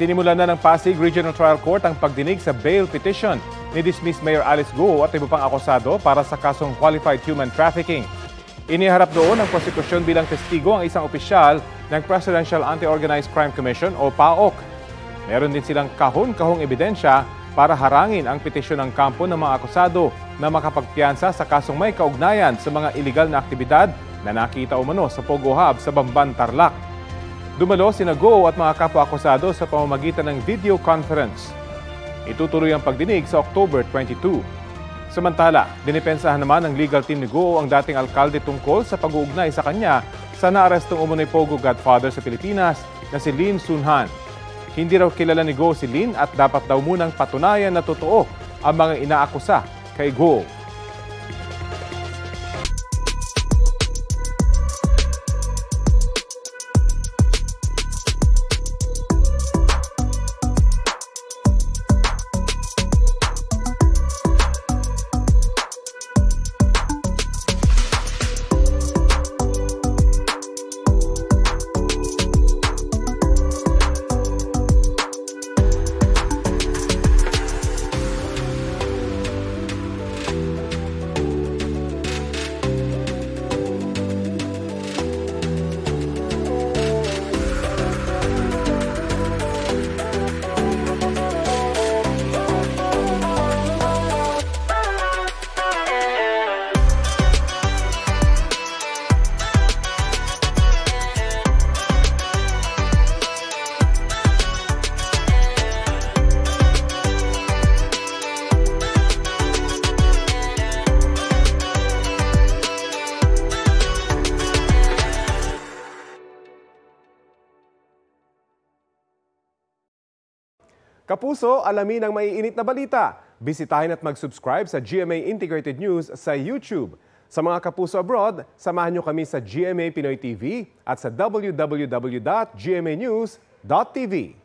Sinimulan na ng Pasig Regional Trial Court ang pagdinig sa bail petition ni dismissed Mayor Alice Go at iba pang akusado para sa kasong qualified human trafficking. Iniharap doon ng prosekusyon bilang testigo ang isang opisyal ng Presidential Anti-Organized Crime Commission o PAOC. Meron din silang kahon-kahong ebidensya para harangin ang petisyon ng kampo ng mga akusado na makapagpiyansa sa kasong may kaugnayan sa mga iligal na aktibidad na nakita umano sa Pogo Hub sa Bamban, Tarlac. Dumalo sina Go at mga kapwa-akusado sa pamamagitan ng video conference. Itutuloy ang pagdinig sa October 22. Samantala, dinipensahan naman ng legal team ni Go ang dating alkalde tungkol sa pag-uugnay sa kanya sa naarestong umunoy Pogo Godfather sa Pilipinas na si Lin Sunhan. Hindi raw kilala ni Go si Lin at dapat daw munang patunayan na totoo ang mga inaakusa kay Go. Kapuso, alamin ang maiinit na balita. Bisitahin at mag-subscribe sa GMA Integrated News sa YouTube. Sa mga kapuso abroad, samahan nyo kami sa GMA Pinoy TV at sa www.gmanews.tv.